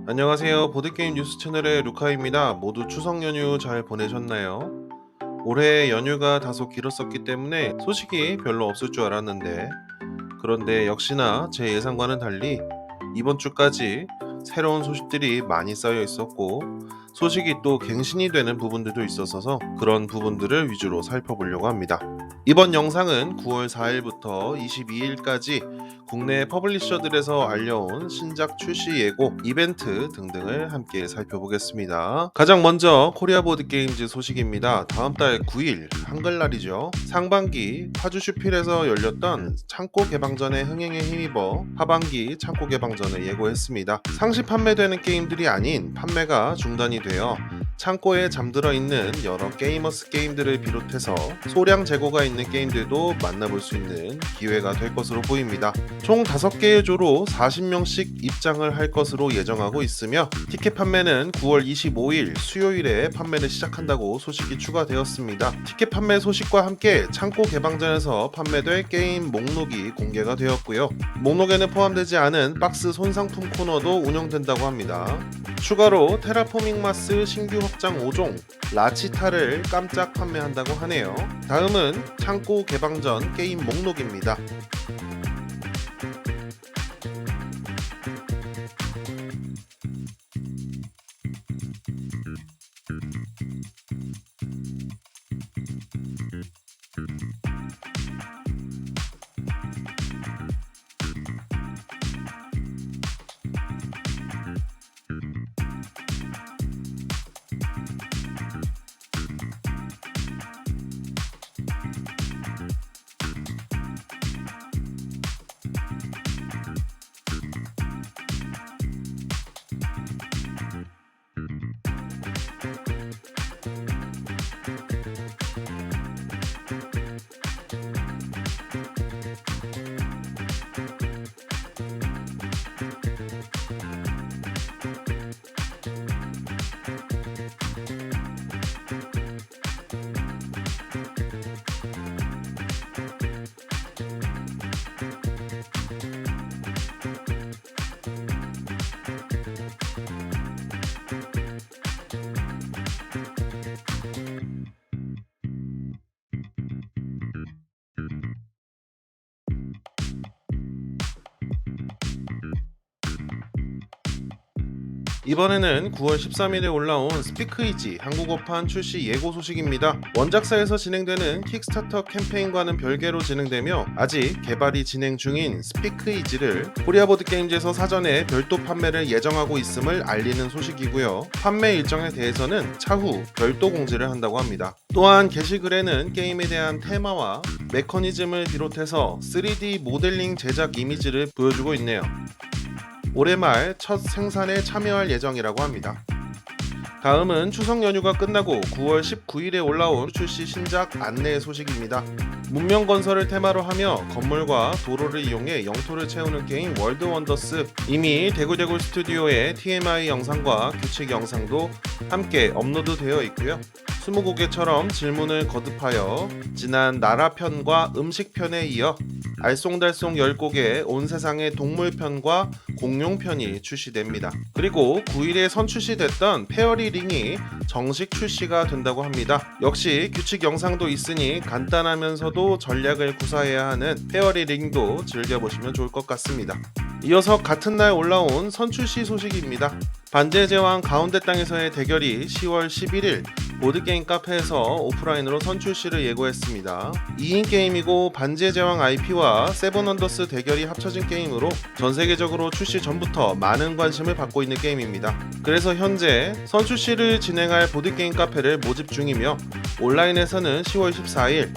안녕하세요. 보드게임 뉴스 채널의 루카입니다. 모두 추석 연휴 잘 보내셨나요? 올해 연휴가 다소 길었었기 때문에 소식이 별로 없을 줄 알았는데, 그런데 역시나 제 예상과는 달리 이번 주까지 새로운 소식들이 많이 쌓여 있었고, 소식이 또 갱신이 되는 부분들도 있었어서 그런 부분들을 위주로 살펴보려고 합니다. 이번 영상은 9월 4일부터 22일까지 국내 퍼블리셔들에서 알려온 신작 출시 예고, 이벤트 등등을 함께 살펴보겠습니다. 가장 먼저 코리아 보드게임즈 소식입니다. 다음 달 9일 한글날이죠. 상반기 파주 슈필에서 열렸던 창고 개방전의 흥행에 힘입어 하반기 창고 개방전을 예고했습니다. 상시 판매되는 게임들이 아닌 판매가 중단이 되어 창고에 잠들어 있는 여러 게이머스 게임들을 비롯해서 소량 재고가 있는 게임들도 만나볼 수 있는 기회가 될 것으로 보입니다. 총 5개의 조로 40명씩 입장을 할 것으로 예정하고 있으며, 티켓 판매는 9월 25일 수요일에 판매를 시작한다고 소식이 추가되었습니다. 티켓 판매 소식과 함께 창고 개방전에서 판매될 게임 목록이 공개가 되었고요. 목록에는 포함되지 않은 박스 손상품 코너도 운영된다고 합니다. 추가로 테라포밍 마스 신규 확장 5종 라치타를 깜짝 판매한다고 하네요. 다음은 창고 개방 전 게임 목록입니다. 이번에는 9월 13일에 올라온 스피크이지 한국어판 출시 예고 소식입니다. 원작사에서 진행되는 킥스타터 캠페인과는 별개로 진행되며 아직 개발이 진행 중인 스피크이지를 코리아 보드게임즈에서 사전에 별도 판매를 예정하고 있음을 알리는 소식이고요. 판매 일정에 대해서는 차후 별도 공지를 한다고 합니다. 또한 게시글에는 게임에 대한 테마와 메커니즘을 비롯해서 3D 모델링 제작 이미지를 보여주고 있네요. 올해 말 첫 생산에 참여할 예정이라고 합니다. 다음은 추석 연휴가 끝나고 9월 19일에 올라온 출시 신작 안내 소식입니다. 문명 건설을 테마로 하며 건물과 도로를 이용해 영토를 채우는 게임 월드 원더스, 이미 대굴대굴 스튜디오의 TMI 영상과 규칙 영상도 함께 업로드되어 있고요. 20곡에처럼 질문을 거듭하여 지난 나라편과 음식편에 이어 알쏭달쏭 10곡의 온 세상의 동물편과 공룡편이 출시됩니다. 그리고 9일에 선출시됐던 페어리 링이 정식 출시가 된다고 합니다. 역시 규칙 영상도 있으니 간단하면서도 전략을 구사해야 하는 페어리 링도 즐겨보시면 좋을 것 같습니다. 이어서 같은 날 올라온 선출시 소식입니다. 반지의 제왕 가운데 땅에서의 대결이 10월 11일 보드게임 카페에서 오프라인으로 선출시를 예고했습니다. 2인 게임이고 반지의 제왕 IP와 세븐 원더스 대결이 합쳐진 게임으로 전 세계적으로 출시 전부터 많은 관심을 받고 있는 게임입니다. 그래서 현재 선출시를 진행할 보드게임 카페를 모집 중이며 온라인에서는 10월 14일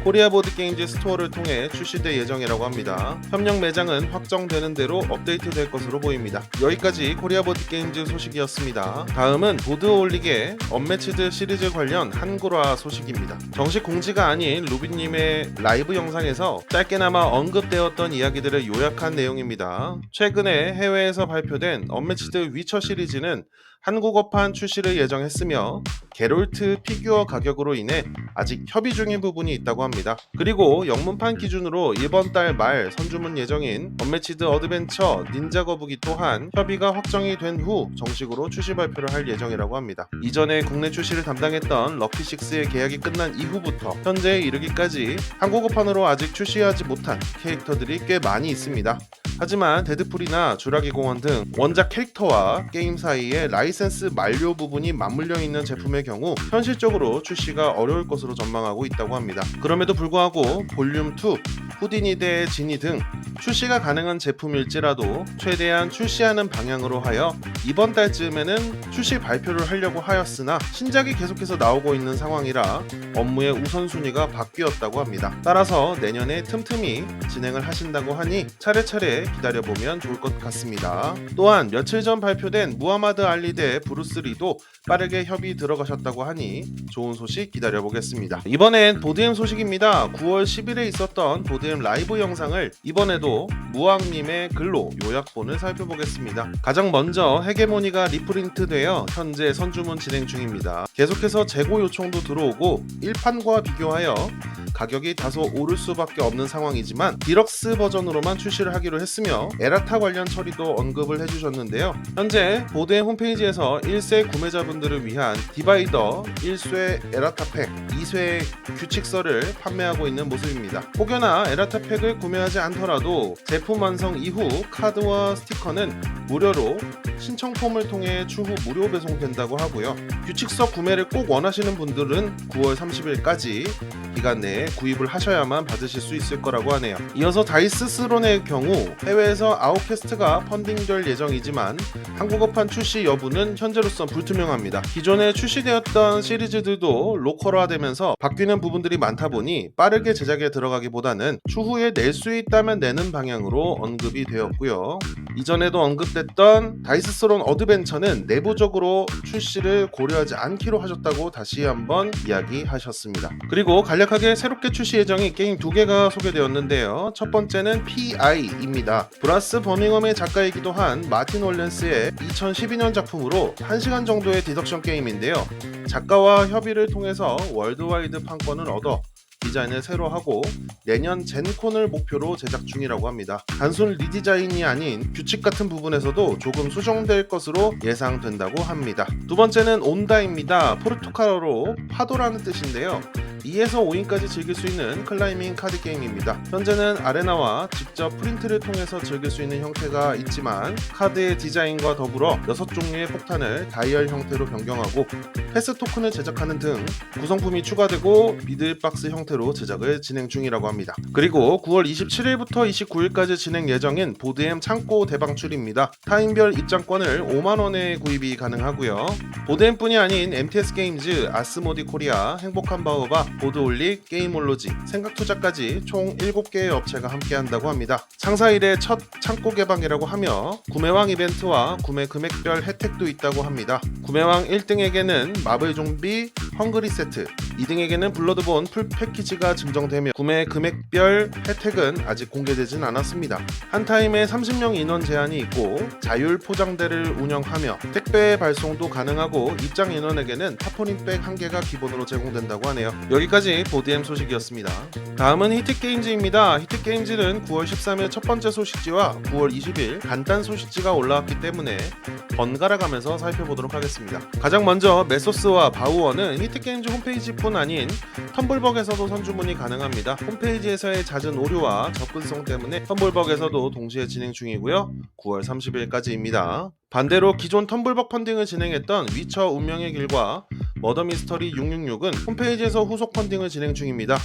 코리아 보드게임즈 스토어를 통해 출시될 예정이라고 합니다. 협력 매장은 확정되는 대로 업데이트될 것으로 보입니다. 여기까지 코리아 보드게임즈 소식이었습니다. 다음은 보드올릭의 언매치드 시리즈 관련 한글화 소식입니다. 정식 공지가 아닌 루비님의 라이브 영상에서 짧게나마 언급되었던 이야기들을 요약한 내용입니다. 최근에 해외에서 발표된 언매치드 위쳐 시리즈는 한국어판 출시를 예정했으며 게롤트 피규어 가격으로 인해 아직 협의 중인 부분이 있다고 합니다. 그리고 영문판 기준으로 이번 달 말 선주문 예정인 언매치드 어드벤처 닌자 거북이 또한 협의가 확정이 된 후 정식으로 출시 발표를 할 예정이라고 합니다. 이전에 국내 출시를 담당했던 럭키식스의 계약이 끝난 이후부터 현재에 이르기까지 한국어판으로 아직 출시하지 못한 캐릭터들이 꽤 많이 있습니다. 하지만 데드풀이나 주라기 공원 등 원작 캐릭터와 게임 사이에 라이센스 만료 부분이 맞물려 있는 제품의 경우 현실적으로 출시가 어려울 것으로 전망하고 있다고 합니다. 그럼에도 불구하고 볼륨 2, 후디니 대 지니 등 출시가 가능한 제품일지라도 최대한 출시하는 방향으로 하여 이번 달쯤에는 출시 발표를 하려고 하였으나 신작이 계속해서 나오고 있는 상황이라 업무의 우선순위가 바뀌었다고 합니다. 따라서 내년에 틈틈이 진행을 하신다고 하니 차례차례 기다려보면 좋을 것 같습니다. 또한 며칠 전 발표된 무하마드 알리 대 브루스 리도 빠르게 협의 들어가셨다고 하니 좋은 소식 기다려보겠습니다. 이번엔 보드엠 소식입니다. 9월 10일에 있었던 보드엠 라이브 영상을 이번에도 무왕님의 글로 요약본을 살펴보겠습니다. 가장 먼저 헤게모니가 리프린트되어 현재 선주문 진행 중입니다. 계속해서 재고 요청도 들어오고 1판과 비교하여 가격이 다소 오를 수밖에 없는 상황이지만 디럭스 버전으로만 출시를 하기로 했으며 에라타 관련 처리도 언급을 해주셨는데요. 현재 보드의 홈페이지에서 1세 구매자분들을 위한 디바이더 1쇄 에라타 팩, 2쇄 규칙서를 판매하고 있는 모습입니다. 혹여나 에라타 팩을 구매하지 않더라도 제품 완성 이후 카드와 스티커는 무료로 신청 폼을 통해 추후 무료 배송된다고 하고요. 규칙서 구매를 꼭 원하시는 분들은 9월 30일까지 기간 내에 구입을 하셔야만 받으실 수 있을 거라고 하네요. 이어서 다이스 스론의 경우 해외에서 아웃캐스트가 펀딩될 예정이지만 한국어판 출시 여부는 현재로선 불투명합니다. 기존에 출시되었던 시리즈들도 로컬화되면서 바뀌는 부분들이 많다 보니 빠르게 제작에 들어가기보다는 추후에 낼 수 있다면 내는 방향으로 언급이 되었고요. 이전에도 언급됐던 다이스 스론 어드벤처는 내부적으로 출시를 고려하지 않기로 하셨다고 다시 한번 이야기하셨습니다. 그리고 간략하게 새롭게 출시 예정인 게임 2개가 소개되었는데요. 첫 번째는 PI입니다. 브라스 버밍엄의 작가이기도 한 마틴 월렌스의 2012년 작품으로 1시간 정도의 디덕션 게임인데요. 작가와 협의를 통해서 월드와이드 판권을 얻어 디자인을 새로 하고 내년 젠콘을 목표로 제작 중이라고 합니다. 단순 리디자인이 아닌 규칙 같은 부분에서도 조금 수정될 것으로 예상된다고 합니다. 두 번째는 온다입니다. 포르투갈어로 파도라는 뜻인데요. 2에서 5인까지 즐길 수 있는 클라이밍 카드 게임입니다. 현재는 아레나와 직접 프린트를 통해서 즐길 수 있는 형태가 있지만 카드의 디자인과 더불어 6종류의 폭탄을 다이얼 형태로 변경하고 패스 토큰을 제작하는 등 구성품이 추가되고 미들박스 형태로 제작을 진행 중이라고 합니다. 그리고 9월 27일부터 29일까지 진행 예정인 보드엠 창고 대방출입니다. 타임별 입장권을 5만원에 구입이 가능하고요. 보드엠뿐이 아닌 MTS 게임즈, 아스모디 코리아, 행복한 바오바, 보드올릭, 게임올로지, 생각투자까지 총 7개의 업체가 함께한다고 합니다. 창사일의 첫 창고 개방이라고 하며 구매왕 이벤트와 구매 금액별 혜택도 있다고 합니다. 구매왕 1등에게는 마블 좀비 헝그리 세트, 2등에게는 블러드본 풀 패키지가 증정되며 구매 금액별 혜택은 아직 공개되진 않았습니다. 한 타임에 30명 인원 제한이 있고 자율 포장대를 운영하며 택배 발송도 가능하고 입장 인원에게는 타포린백 1개가 기본으로 제공된다고 하네요. 여기까지 보드엠 소식이었습니다. 다음은 히트게임즈입니다. 히트게임즈는 9월 13일 첫 번째 소식지와 9월 20일 간단 소식지가 올라왔기 때문에 번갈아 가면서 살펴보도록 하겠습니다. 가장 먼저 메소스와 바우어는 히트게임즈 홈페이지뿐 아닌 텀블벅에서도 선주문이 가능합니다. 홈페이지에서의 잦은 오류와 접근성 때문에 텀블벅에서도 동시에 진행 중이고요. 9월 30일까지입니다. 반대로 기존 텀블벅 펀딩을 진행했던 위쳐 운명의 길과 머더미스터리 666은 홈페이지에서 후속 펀딩을 진행 중입니다.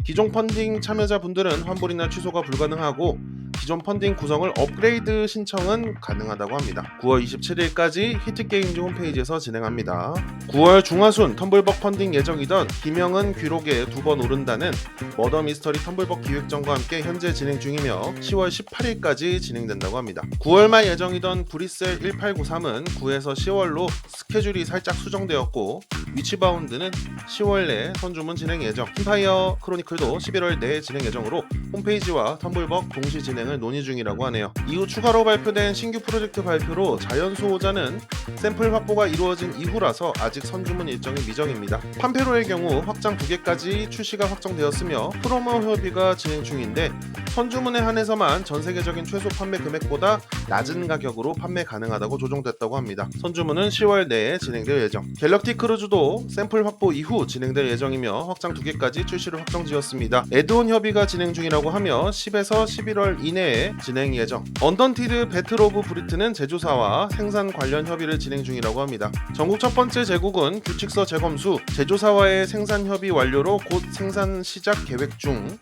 기존 펀딩 참여자분들은 환불이나 취소가 불가능하고 기존 펀딩 구성을 업그레이드 신청은 가능하다고 합니다. 9월 27일까지 히트게임즈 홈페이지에서 진행합니다. 9월 중하순 텀블벅 펀딩 예정이던 김영은 귀록에 2번 오른다는 머더미스터리 텀블벅 기획전과 함께 현재 진행 중이며 10월 18일까지 진행된다고 합니다. 9월 말 예정이던 브리셀 1893은 9에서 10월로 스케줄이 살짝 수정되었고 위치바운드는 10월 내 선주문 진행 예정, 킴파이어 크로니클도 11월 내 진행 예정으로 홈페이지와 텀블벅 동시 진행을 논의 중이라고 하네요. 이후 추가로 발표된 신규 프로젝트 발표로 자연수호자는 샘플 확보가 이루어진 이후라서 아직 선주문 일정이 미정입니다. 판페로의 경우 확장 2개까지 출시가 확정되었으며 프로모 협의가 진행 중인데 선주문에 한해서만 전 세계적인 최소 판매 금액보다 낮은 가격으로 판매 가능하다고 조정됐다고 합니다. 선주문은 10월 내에 진행될 예정. 갤럭틱 크루즈도 샘플 확보 이후 진행될 예정이며 확장 2개까지 출시를 확정지었습니다. 에드온 협의가 진행 중이라고 하며 10에서 11월 이내에 진행 예정. 언던티드 배틀 오브 브리트는 제조사와 생산 관련 협의를 진행 중이라고 합니다. 전국 첫 번째 제국은 규칙서 재검수, 제조사와의 생산 협의 완료로 곧 생산 시작 계획 중.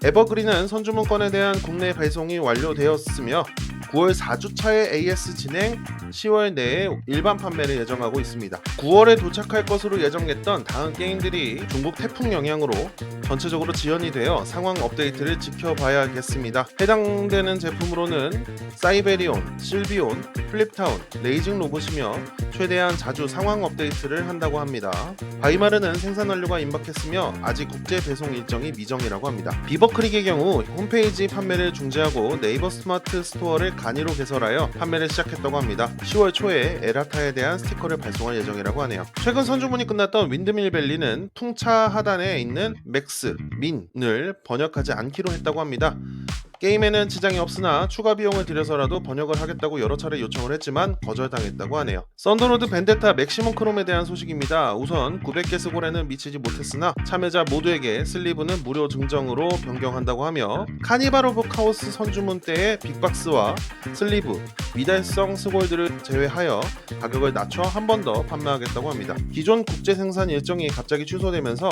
에버그린은 선주문권에 대한 국내 배송이 완료되었으며 9월 4주차의 AS 진행, 10월 내에 일반 판매를 예정하고 있습니다. 9월에 도착할 것으로 예정됐던 다음 게임들이 중국 태풍 영향으로 전체적으로 지연이 되어 상황 업데이트를 지켜봐야겠습니다. 해당되는 제품으로는 사이베리온, 실비온, 플립타운, 레이징 로봇이며 최대한 자주 상황 업데이트를 한다고 합니다. 바이마르는 생산 완료가 임박했으며 아직 국제 배송 일정이 미정이라고 합니다. 비버크릭의 경우 홈페이지 판매를 중지하고 네이버 스마트 스토어를 간이로 개설하여 판매를 시작했다고 합니다. 10월 초에 에라타에 대한 스티커를 발송할 예정이라고 하네요. 최근 선주문이 끝났던 윈드밀 밸리는 풍차 하단에 있는 맥스, 민을 번역하지 않기로 했다고 합니다. 게임에는 지장이 없으나 추가 비용을 들여서라도 번역을 하겠다고 여러 차례 요청을 했지만 거절당했다고 하네요. 썬더로드 벤데타 맥시멈 크롬에 대한 소식입니다. 우선 900개 스골에는 미치지 못했으나 참여자 모두에게 슬리브는 무료 증정으로 변경한다고 하며 카니발 오브 카오스 선주문 때의 빅박스와 슬리브, 미달성 스골들을 제외하여 가격을 낮춰 한 번 더 판매하겠다고 합니다. 기존 국제 생산 일정이 갑자기 취소되면서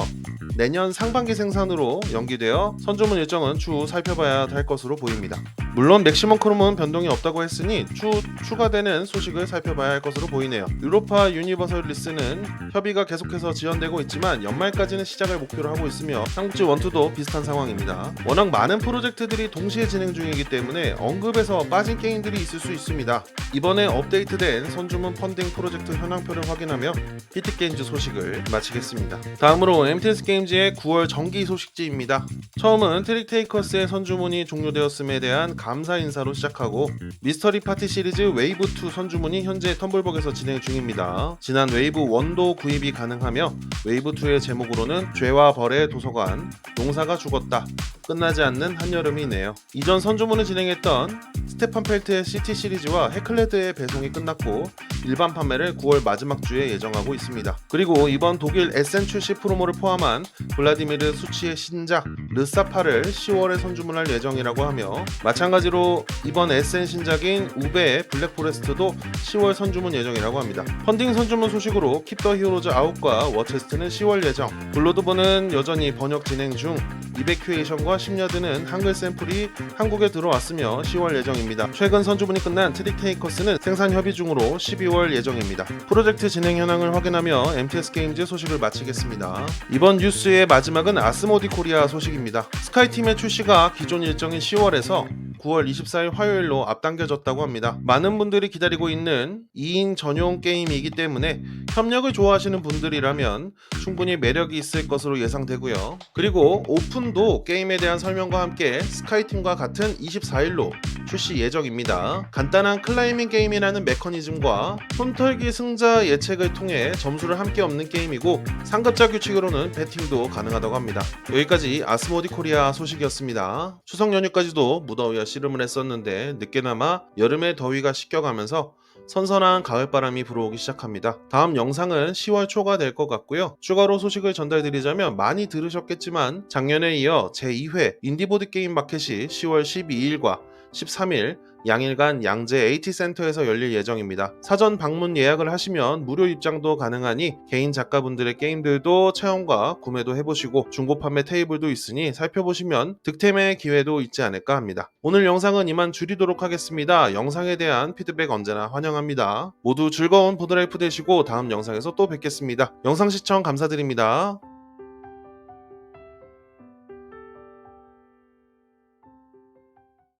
내년 상반기 생산으로 연기되어 선주문 일정은 추후 살펴봐야 할 것으로 보입니다. 물론 맥시멈 크롬은 변동이 없다고 했으니 추가되는 소식을 살펴봐야 할 것으로 보이네요. 유로파 유니버설 리스는 협의가 계속해서 지연되고 있지만 연말까지는 시작을 목표로 하고 있으며 삼국지 1,2도 비슷한 상황입니다. 워낙 많은 프로젝트들이 동시에 진행 중이기 때문에 언급에서 빠진 게임들이 있을 수 있습니다. 이번에 업데이트된 선주문 펀딩 프로젝트 현황표를 확인하며 히트게임즈 소식을 마치겠습니다. 다음으로 MTS 게임즈의 9월 정기 소식지입니다. 처음은 트릭테이커스의 선주문이 종료되었음에 대한 감사 인사로 시작하고 미스터리 파티 시리즈 웨이브 2 선주문이 현재 텀블벅에서 진행 중입니다. 지난 웨이브 1도 구입이 가능하며 웨이브 2의 제목으로는 죄와 벌의 도서관, 용사가 죽었다, 끝나지 않는 한여름이네요. 이전 선주문을 진행했던 스테판 펠트의 시티 시리즈와 헤클레드의 배송이 끝났고 일반 판매를 9월 마지막 주에 예정하고 있습니다. 그리고 이번 독일 에센 출시 프로모를 포함한 블라디미르 수치의 신작 르사파를 10월에 선주문할 예정이라고 하며 마찬가지로 이번 에센 신작인 우베의 블랙포레스트도 10월 선주문 예정이라고 합니다. 펀딩 선주문 소식으로 킵 더 히어로즈 아웃과 워체스트는 10월 예정, 블러드본은 여전히 번역 진행 중, 이베큐에이션과 심야드는 한글 샘플이 한국에 들어왔으며 10월 예정입니다. 최근 선주문이 끝난 트릭테이커스는 생산 협의 중으로 12월 예정입니다. 프로젝트 진행 현황을 확인하며 MTS 게임즈 소식을 마치겠습니다. 이번 뉴스의 마지막은 아스모디 코리아 소식입니다. 스카이팀의 출시가 기존 일정인 10월에서 9월 24일 화요일로 앞당겨졌다고 합니다. 많은 분들이 기다리고 있는 2인 전용 게임이기 때문에 협력을 좋아하시는 분들이라면 충분히 매력이 있을 것으로 예상되고요. 그리고 오픈도 게임에 대한 설명과 함께 스카이팀과 같은 24일로 출시 예정입니다. 간단한 클라이밍 게임이라는 메커니즘과 손털기 승자 예측을 통해 점수를 함께 얻는 게임이고 상급자 규칙으로는 배팅도 가능하다고 합니다. 여기까지 아스모디 코리아 소식이었습니다. 추석 연휴까지도 무더위와 씨름을 했었는데 늦게나마 여름의 더위가 식혀가면서 선선한 가을바람이 불어오기 시작합니다. 다음 영상은 10월 초가 될 것 같고요. 추가로 소식을 전달드리자면 많이 들으셨겠지만 작년에 이어 제2회 인디보드 게임 마켓이 10월 12일과 13일 양일간 양재 AT센터에서 열릴 예정입니다. 사전 방문 예약을 하시면 무료 입장도 가능하니 개인 작가분들의 게임들도 체험과 구매도 해보시고 중고 판매 테이블도 있으니 살펴보시면 득템의 기회도 있지 않을까 합니다. 오늘 영상은 이만 줄이도록 하겠습니다. 영상에 대한 피드백 언제나 환영합니다. 모두 즐거운 보드라이프 되시고 다음 영상에서 또 뵙겠습니다. 영상 시청 감사드립니다.